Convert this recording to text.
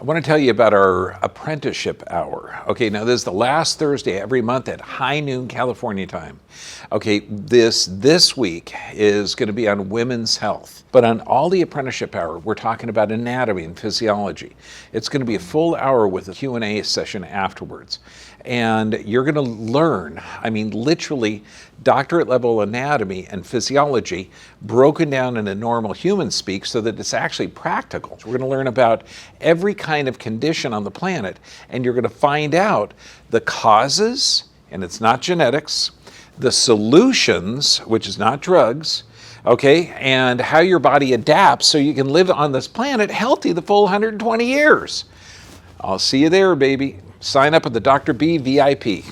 I want to tell you about our Apprenticeship Hour. Okay, now this is the last Thursday every month at high noon California time. Okay, this week is going to be on women's health. But on all the Apprenticeship Hour, we're talking about anatomy and physiology. It's going to be a full hour with a Q&A session afterwards. And you're going to learn, I mean, literally doctorate level anatomy and physiology broken down into normal human speak so that it's actually practical. So we're going to learn about every kind of condition on the planet, and you're going to find out the causes, and it's not genetics, the solutions, which is not drugs, okay, and how your body adapts so you can live on this planet healthy the full 120 years. I'll see you there, baby. Sign up at the Dr. B VIP.